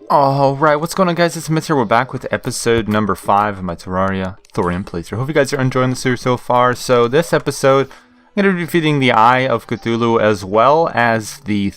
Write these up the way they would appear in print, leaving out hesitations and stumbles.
Alright, what's going on, guys? It's Mitch here. We're back with episode number 5 of my Terraria Thorium playthrough. Hope you guys are enjoying the series so far. So this episode, I'm going to be defeating the Eye of Cthulhu as well as the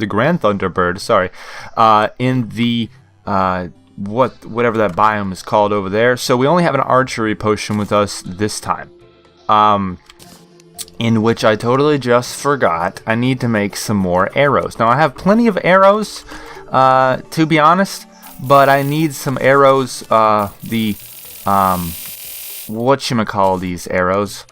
Grand Thunderbird, in the, whatever that biome is called over there. So we only have an archery potion with us this time. In which I totally just forgot I need to make some more arrows. Now I have plenty of arrows, to be honest, but I need some arrows, whatchamacall these arrows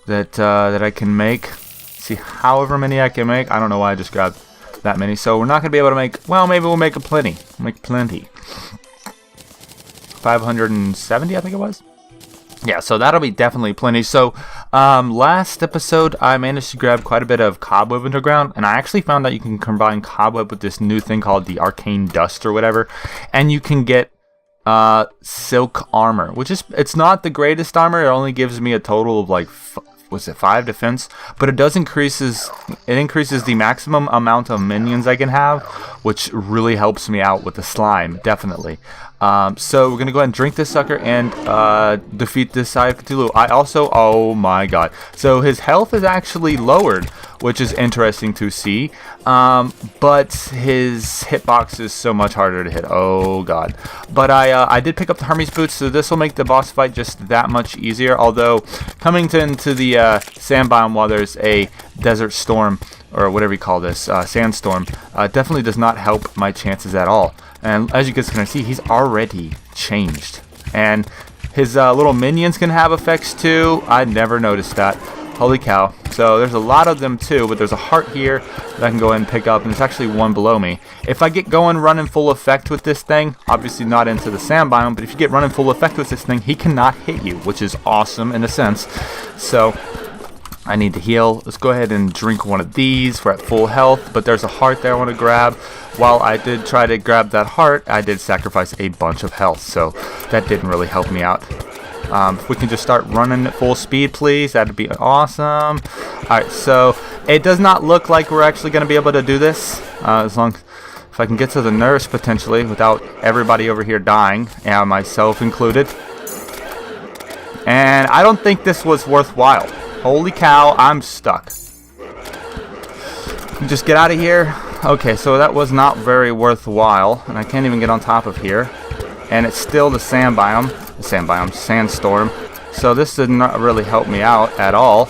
that I can make. See, however many I can make. I don't know why I just grabbed that many. So we're not going to be able to make, well, maybe we'll make plenty. 570, I think it was. Yeah, so that'll be definitely plenty. So, last episode, I managed to grab quite a bit of cobweb underground, and I actually found out you can combine cobweb with this new thing called the arcane dust or whatever, and you can get silk armor, which is, it's not the greatest armor. It only gives me a total of like 5 defense, but it increases the maximum amount of minions I can have, which really helps me out with the slime, definitely. So we're gonna go ahead and drink this sucker and defeat this Eye of Cthulhu. I also, oh my god, so his health is actually lowered, which is interesting to see, but his hitbox is so much harder to hit. Oh god. But I did pick up the Hermes boots, so this will make the boss fight just that much easier, although coming into the sand biome while there's a desert storm, or whatever you call this, sandstorm, definitely does not help my chances at all. And as you guys can see, he's already changed. And his little minions can have effects too. I never noticed that. Holy cow. So there's a lot of them too, but there's a heart here that I can go ahead and pick up, and there's actually one below me. If I get going running full effect with this thing, obviously not into the sand biome, but if you get running full effect with this thing, he cannot hit you, which is awesome in a sense. So I need to heal. Let's go ahead and drink one of these. We're at full health, but there's a heart there I want to grab. While I did try to grab that heart, I did sacrifice a bunch of health, so that didn't really help me out. If we can just start running at full speed, please, that'd be awesome. Alright, so it does not look like we're actually going to be able to do this, if I can get to the nurse potentially without everybody over here dying, and myself included. And I don't think this was worthwhile. Holy cow, I'm stuck. Just get out of here. Okay, so that was not very worthwhile, and I can't even get on top of here. And it's still the sandstorm. So this did not really help me out at all.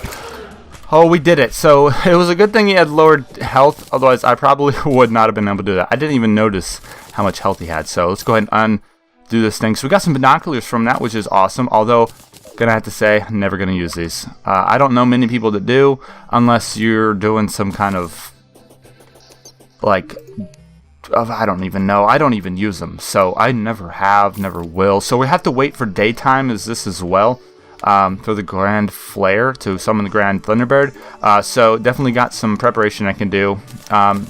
Oh, we did it. So it was a good thing he had lowered health, otherwise I probably would not have been able to do that. I didn't even notice how much health he had. So let's go ahead and undo this thing. So we got some binoculars from that, which is awesome, although gonna have to say, I'm never gonna use these. I don't know many people that do, unless you're doing some kind of, like, I don't even know. I don't even use them, so I never have, never will. So we have to wait for daytime as this as well, for the Grand Flare to summon the Grand Thunderbird. So definitely got some preparation I can do. I'm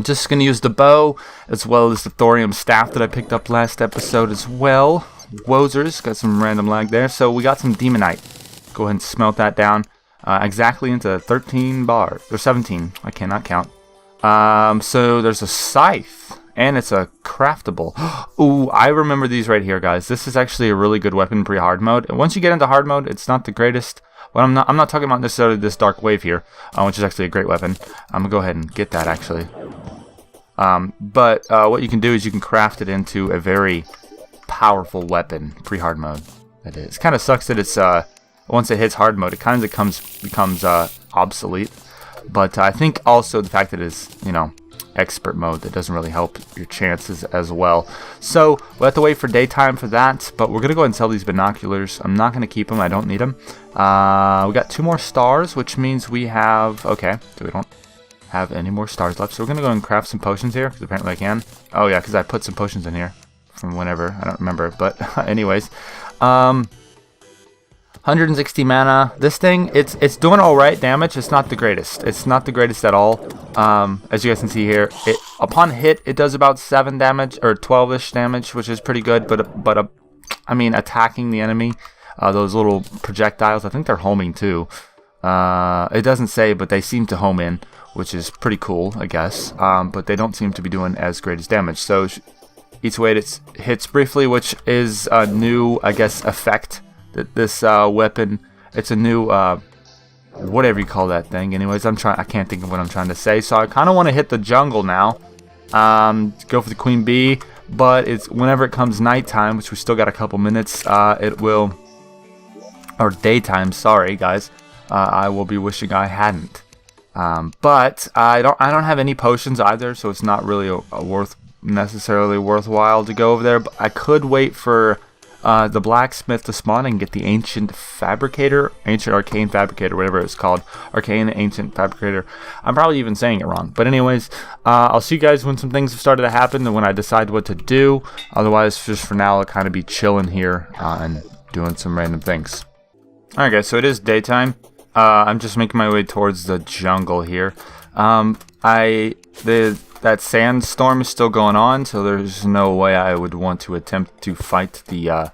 just gonna use the bow as well as the thorium staff that I picked up last episode as well. Wozers, got some random lag there. So we got some demonite. Go ahead and smelt that down exactly into 13 bars, or 17. I cannot count. So there's a scythe, and it's a craftable. Ooh, I remember these right here, guys. This is actually a really good weapon pre-hard mode. And once you get into hard mode, it's not the greatest. Well, I'm not talking about necessarily this dark wave here, which is actually a great weapon. I'm gonna go ahead and get that actually. But what you can do is you can craft it into a very powerful weapon pre-hard mode. It is. Kind of sucks that it's once it hits hard mode, it kind of becomes obsolete. But I think also the fact that it's, you know, expert mode, that doesn't really help your chances as well. So we'll have to wait for daytime for that. But we're gonna go ahead and sell these binoculars. I'm not gonna keep them. I don't need them. We got 2 more stars, which means we have, okay, so we don't have any more stars left. So we're gonna go and craft some potions here, because apparently I can. Oh yeah, because I put some potions in here from whenever, I don't remember, but anyways, 160 mana. This thing, it's doing all right damage. It's not the greatest. It's not the greatest at all. As you guys can see here, upon hit it does about 7 damage or 12ish damage, which is pretty good. But I mean, attacking the enemy, those little projectiles, I think they're homing too. It doesn't say, but they seem to home in, which is pretty cool, I guess. But they don't seem to be doing as great as damage. So each way it hits briefly, which is a new, I guess, effect. That this weapon, it's a new, whatever you call that thing. Anyways, I can't think of what I'm trying to say. So I kind of want to hit the jungle now. Go for the queen bee, but it's whenever it comes nighttime, which we still got a couple minutes. It will, or daytime. Sorry, guys. I will be wishing I hadn't. But I don't have any potions either, so it's not really necessarily worthwhile to go over there. But I could wait for the blacksmith to spawn and get the ancient arcane fabricator, whatever it's called, ancient fabricator. I'm probably even saying it wrong, but anyways, I'll see you guys when some things have started to happen and when I decide what to do. Otherwise, just for now, I'll kind of be chilling here and doing some random things. Alright guys, so it is daytime. I'm just making my way towards the jungle here. That sandstorm is still going on, so there's no way I would want to attempt to fight the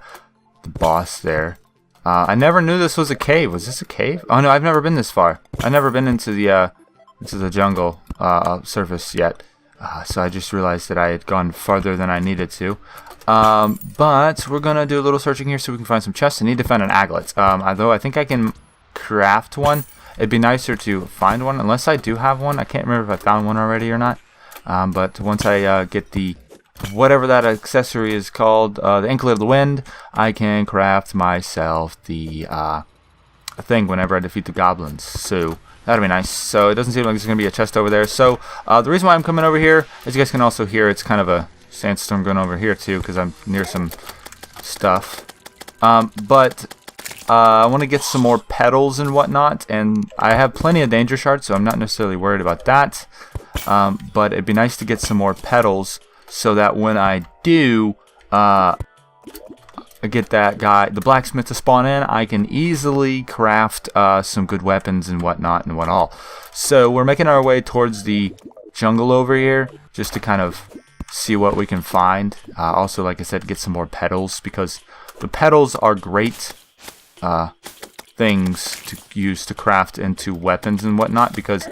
boss there. I never knew this was a cave. Was this a cave? Oh no, I've never been this far. I've never been into the jungle surface yet. So I just realized that I had gone farther than I needed to. But we're gonna do a little searching here so we can find some chests. I need to find an aglet. Although I think I can craft one. It'd be nicer to find one, unless I do have one. I can't remember if I found one already or not. But once I get the whatever that accessory is called, the anklet of the wind, I can craft myself the thing whenever I defeat the goblins. So that'll be nice. So it doesn't seem like there's gonna be a chest over there. So the reason why I'm coming over here, as you guys can also hear, it's kind of a sandstorm going over here too, because I'm near some stuff. But I want to get some more petals and whatnot, and I have plenty of danger shards, so I'm not necessarily worried about that. But it'd be nice to get some more petals so that when I do get that guy, the blacksmith, to spawn in, I can easily craft some good weapons and whatnot and what all. So we're making our way towards the jungle over here just to kind of see what we can find. Also, like I said, get some more petals, because the petals are great things to use to craft into weapons and whatnot, because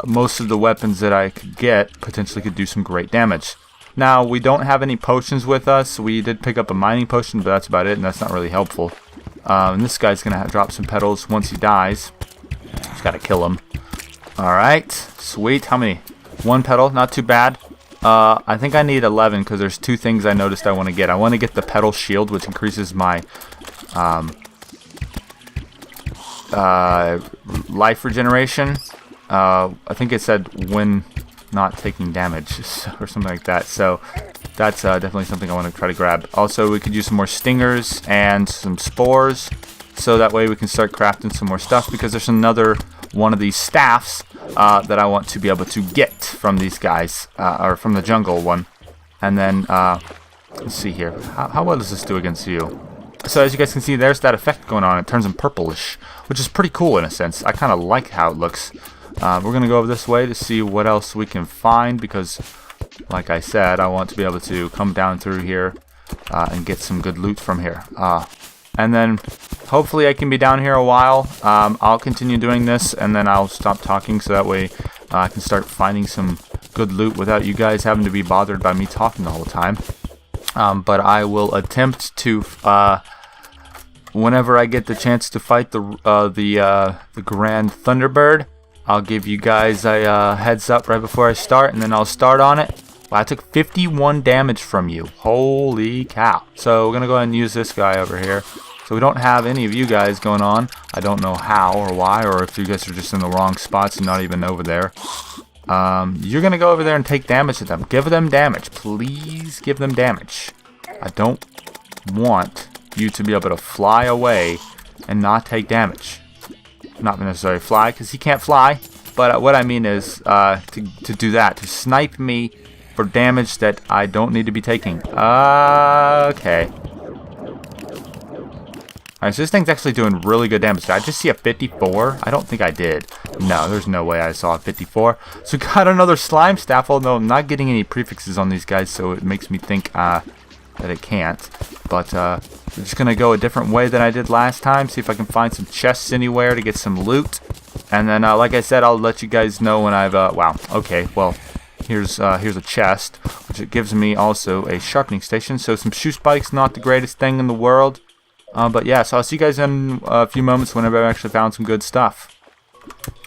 most of the weapons that I could get potentially could do some great damage. Now, we don't have any potions with us. We did pick up a mining potion, but that's about it, and that's not really helpful. And this guy's gonna drop some petals once he dies. Just gotta kill him. Alright, sweet. How many? One petal, not too bad. I think I need 11 because there's two things I noticed I want to get. I want to get the petal shield, which increases my life regeneration. I think it said when not taking damage or something like that. So that's definitely something I want to try to grab. Also, we could use some more stingers and some spores, so that way we can start crafting some more stuff, because there's another one of these staffs that I want to be able to get from these guys, or from the jungle one. And then, let's see here. How well does this do against you? So as you guys can see, there's that effect going on. It turns them purplish, which is pretty cool in a sense. I kind of like how it looks. We're going to go over this way to see what else we can find, because, like I said, I want to be able to come down through here and get some good loot from here. And then hopefully I can be down here a while. I'll continue doing this, and then I'll stop talking, so that way I can start finding some good loot without you guys having to be bothered by me talking the whole time. But I will attempt to, whenever I get the chance to fight the Grand Thunderbird, I'll give you guys a heads up right before I start, and then I'll start on it. Wow, I took 51 damage from you. Holy cow. So we're going to go ahead and use this guy over here. So we don't have any of you guys going on. I don't know how or why, or if you guys are just in the wrong spots and not even over there. You're going to go over there and take damage at them. Give them damage. Please give them damage. I don't want you to be able to fly away and not take damage. Not necessarily fly, because he can't fly. But what I mean is to do that. To snipe me for damage that I don't need to be taking. Okay. Alright, so this thing's actually doing really good damage. Did I just see a 54? I don't think I did. No, there's no way I saw a 54. So we got another slime staff, although I'm not getting any prefixes on these guys, so it makes me think that it can't. But I'm just gonna go a different way than I did last time. See if I can find some chests anywhere to get some loot. And then, like I said, I'll let you guys know when I've, wow, okay, well, here's a chest, which it gives me also a sharpening station. So some shoe spikes, not the greatest thing in the world. But yeah, so I'll see you guys in a few moments whenever I've actually found some good stuff.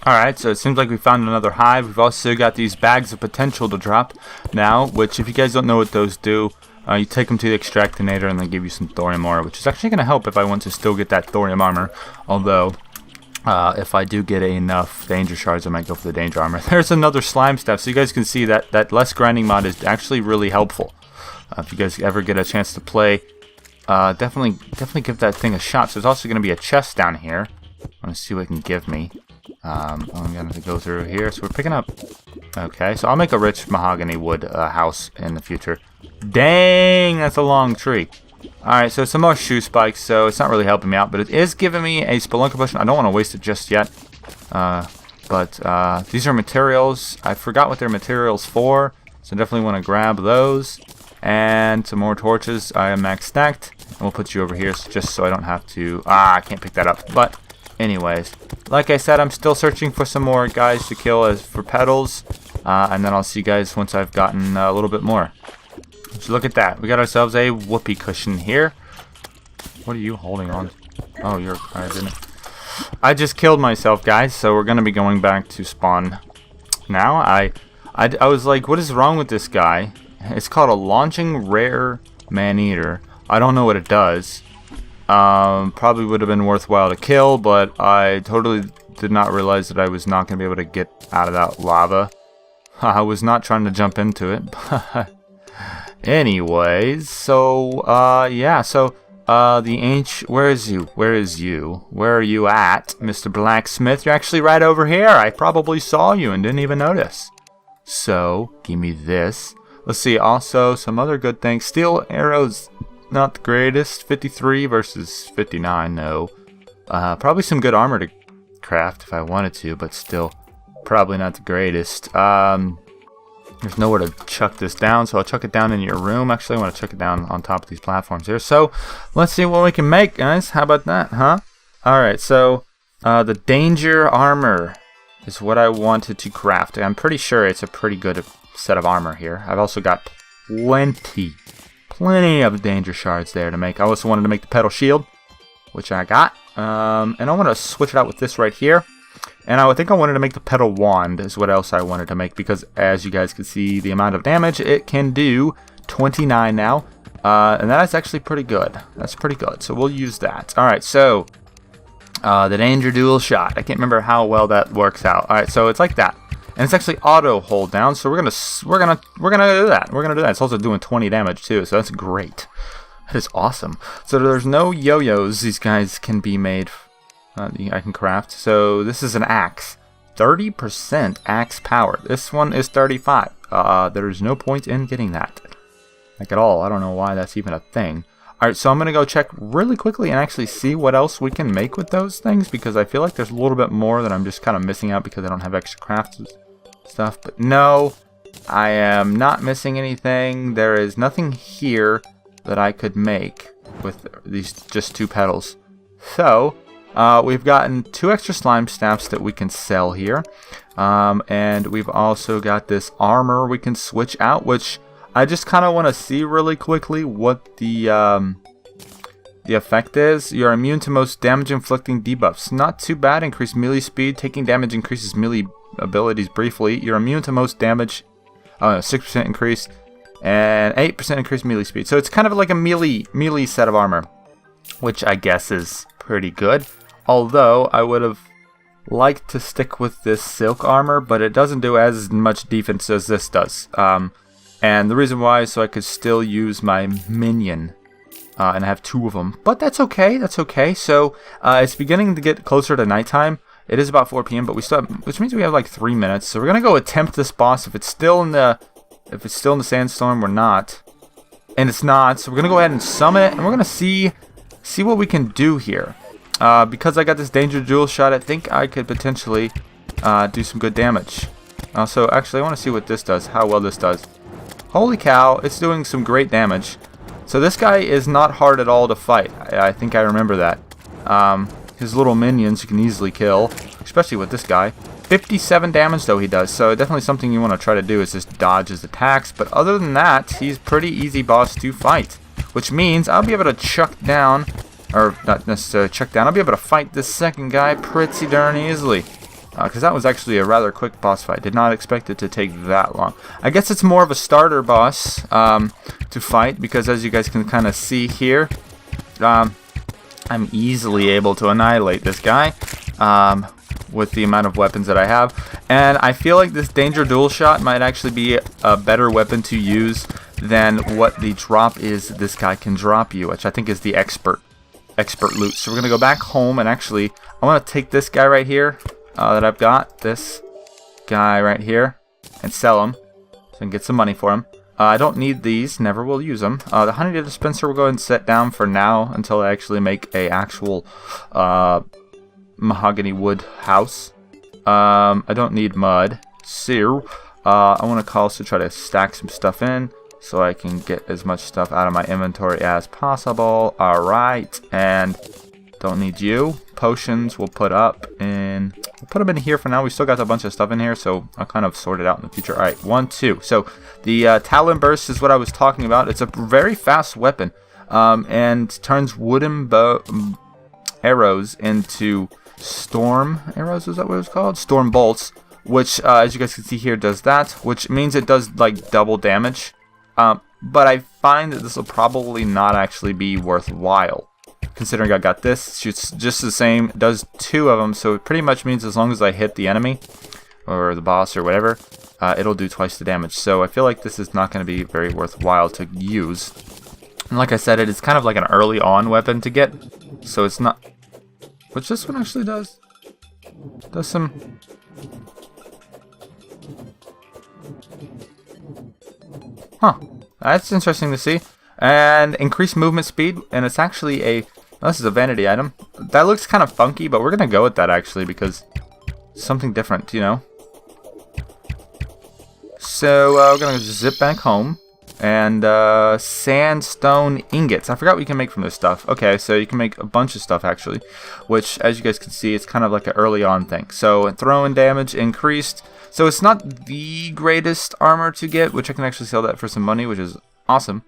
Alright, so it seems like we found another hive. We've also got these bags of potential to drop now, which if you guys don't know what those do, you take them to the extractinator and they give you some thorium ore, which is actually going to help if I want to still get that thorium armor. Although, if I do get enough danger shards, I might go for the danger armor. There's another slime staff, so you guys can see that less grinding mod is actually really helpful. If you guys ever get a chance to play, definitely give that thing a shot. So there's also going to be a chest down here. I want to see what it can give me. I'm going to go through here. So we're picking up... Okay, so I'll make a rich mahogany wood house in the future. Dang, that's a long tree. Alright, so some more shoe spikes, so it's not really helping me out, but it is giving me a spelunker potion. I don't want to waste it just yet. But these are materials. I forgot what they're materials for, so definitely want to grab those. And some more torches. I am max stacked. And we'll put you over here just so I don't have to... I can't pick that up. But anyways, like I said, I'm still searching for some more guys to kill as for petals. And then I'll see you guys once I've gotten a little bit more. So look at that. We got ourselves a whoopee cushion here. What are you holding on? Oh, you're... I just killed myself, guys. So we're going to be going back to spawn now. I was like, what is wrong with this guy? It's called a launching rare man-eater. I don't know what it does. Probably would have been worthwhile to kill, but I totally did not realize that I was not going to be able to get out of that lava. I was not trying to jump into it. Anyways, so, yeah, so, the ancient... Where is you? Where is you? Where are you at, Mr. Blacksmith? You're actually right over here. I probably saw you and didn't even notice. So, give me this. Let's see, also, some other good things. Steel arrows, not the greatest. 53 versus 59, no. Probably some good armor to craft if I wanted to, but still, probably not the greatest. There's nowhere to chuck this down, so I'll chuck it down in your room. Actually, I want to chuck it down on top of these platforms here. So, let's see what we can make, guys. How about that, huh? Alright, so, the danger armor is what I wanted to craft. I'm pretty sure it's a pretty good set of armor here. I've also got plenty of danger shards there to make. I also wanted to make the petal shield, which I got. And I want to switch it out with this right here. And I think I wanted to make the petal wand is what else I wanted to make, because as you guys can see, the amount of damage it can do, 29 now. And that is actually pretty good. That's pretty good. So we'll use that. Alright, so the danger dual shot. I can't remember how well that works out. Alright, so it's like that. And it's actually auto hold down, so we're gonna do that. We're gonna do that. It's also doing 20 damage too, so that's great. That is awesome. So there's no yo-yos these guys can be made. I can craft. So this is an axe. 30% axe power. This one is 35. There's no point in getting that. Like at all. I don't know why that's even a thing. Alright, so I'm going to go check really quickly and actually see what else we can make with those things, because I feel like there's a little bit more that I'm just kind of missing out because I don't have extra craft stuff. But no, I am not missing anything. There is nothing here that I could make with these just 2 petals. So... we've gotten 2 extra slime staffs that we can sell here. And we've also got this armor we can switch out, which I just kind of want to see really quickly what the effect is. You're immune to most damage inflicting debuffs. Not too bad. Increased melee speed. Taking damage increases melee abilities briefly. You're immune to most damage. 6% increase. And 8% increased melee speed. So it's kind of like a melee set of armor, which I guess is pretty good. Although, I would have liked to stick with this silk armor, but it doesn't do as much defense as this does. And the reason why is so I could still use my minion, and I have 2 of them. But that's okay, that's okay. So, it's beginning to get closer to nighttime. It is about 4 p.m., but we still have, which means we have like 3 minutes. So we're gonna go attempt this boss. If it's still in the sandstorm, we're not. And it's not, so we're gonna go ahead and summon it, and we're gonna see what we can do here. Because I got this danger dual shot, I think I could potentially do some good damage. So actually, I want to see what this does, how well this does. Holy cow, it's doing some great damage. So this guy is not hard at all to fight. I think I remember that. His little minions you can easily kill, especially with this guy. 57 damage though he does, so definitely something you want to try to do is just dodge his attacks. But other than that, he's pretty easy boss to fight, which means I'll be able to chuck down, or not necessarily chuck down, I'll be able to fight this second guy pretty darn easily. Because that was actually a rather quick boss fight. Did not expect it to take that long. I guess it's more of a starter boss to fight, because as you guys can kind of see here, I'm easily able to annihilate this guy with the amount of weapons that I have. And I feel like this Danger Dual Shot might actually be a better weapon to use than what the drop is this guy can drop you, which I think is the expert loot. So we're going to go back home, and actually I want to take this guy right here that I've got, this guy right here, and sell him so I can get some money for him. I don't need these, never will use them. The honey dispenser we'll go ahead and set down for now until I actually make a actual mahogany wood house. I don't need mud. So I want to also try to stack some stuff in so I can get as much stuff out of my inventory as possible. Alright, and don't need you. Potions we'll put up in, we'll put them in here for now. We still got a bunch of stuff in here, so I'll kind of sort it out in the future. Alright, 1, 2. So the Talon Burst is what I was talking about. It's a very fast weapon, and turns wooden arrows into storm arrows. Is that what it's called? Storm bolts, which as you guys can see here does that, which means it does like double damage. But I find that this will probably not actually be worthwhile, considering I got this. Shoots just the same, does 2 of them, so it pretty much means as long as I hit the enemy or the boss or whatever, it'll do twice the damage. So I feel like this is not going to be very worthwhile to use. And like I said, it is kind of like an early on weapon to get, so it's not, which this one actually does some, huh, that's interesting to see. And increased movement speed, and it's actually a, this is a vanity item. That looks kind of funky, but we're going to go with that actually because it's something different, you know. So we're going to zip back home. And sandstone ingots. I forgot what you can make from this stuff. Okay, so you can make a bunch of stuff actually, which as you guys can see, it's kind of like an early on thing. So throwing damage increased. So it's not the greatest armor to get, which I can actually sell that for some money, which is awesome.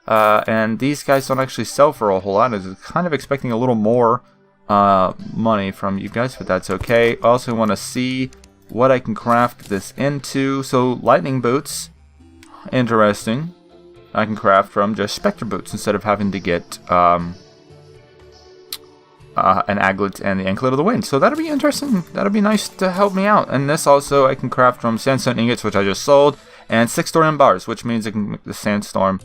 And these guys don't actually sell for a whole lot. I was kind of expecting a little more money from you guys, but that's okay. I also want to see what I can craft this into. So lightning boots, interesting. I can craft from just spectre boots instead of having to get an aglet and the anklet of the wind. So that'll be interesting. That'll be nice to help me out. And this also I can craft from sandstone ingots, which I just sold, and 6 thorium bars, which means I can make the sandstorm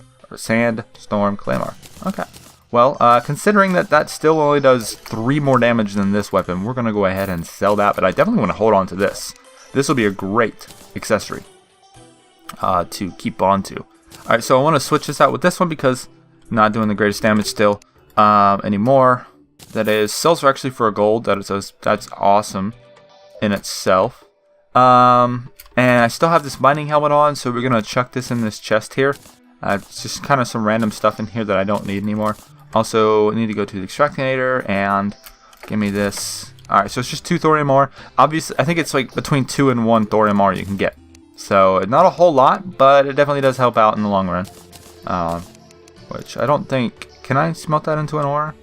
claymore. Okay. Well, considering that still only does 3 more damage than this weapon, we're gonna go ahead and sell that. But I definitely want to hold on to this. This will be a great accessory to keep on to. Alright, so I want to switch this out with this one because I'm not doing the greatest damage still anymore. That is, sells for actually for a gold. That's awesome in itself. And I still have this mining helmet on, so we're going to chuck this in this chest here. It's just kind of some random stuff in here that I don't need anymore. Also, I need to go to the extractinator and give me this. Alright, so it's just 2 thorium ore. Obviously, I think it's like between 2 and 1 thorium ore you can get. So, not a whole lot, but it definitely does help out in the long run. Which I don't think... Can I smelt that into an ore?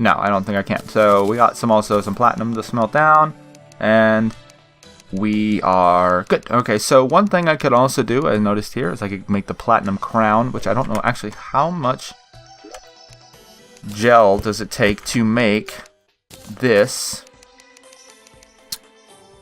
No, I don't think I can. So, we got some platinum to smelt down. And we are good. Okay, so one thing I could also do, I noticed here, is I could make the platinum crown, which I don't know actually how much gel does it take to make this.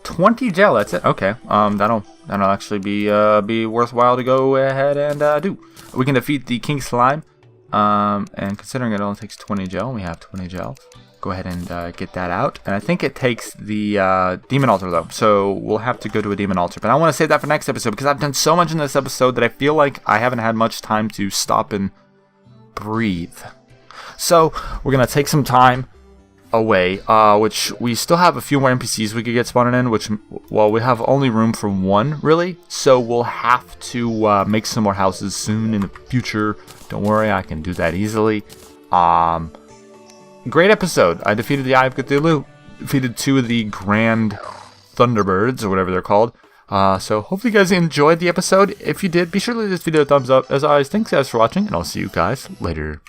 20 gel, that's it. Okay, that'll actually be worthwhile to go ahead and do. We can defeat the king slime, and considering it only takes 20 gel, we have 20 gel. Go ahead and get that out. And I think it takes the demon altar though, so we'll have to go to a demon altar. But I want to save that for next episode because I've done so much in this episode that I feel like I haven't had much time to stop and breathe. So we're gonna take some time away, which we still have a few more NPCs we could get spawning in, which, well, we have only room for one, really, so we'll have to make some more houses soon in the future. Don't worry, I can do that easily. Great episode. I defeated the Eye of Cthulhu, defeated 2 of the Grand Thunderbirds, or whatever they're called. So hopefully you guys enjoyed the episode. If you did, be sure to leave this video a thumbs up. As always, thanks guys for watching, and I'll see you guys later.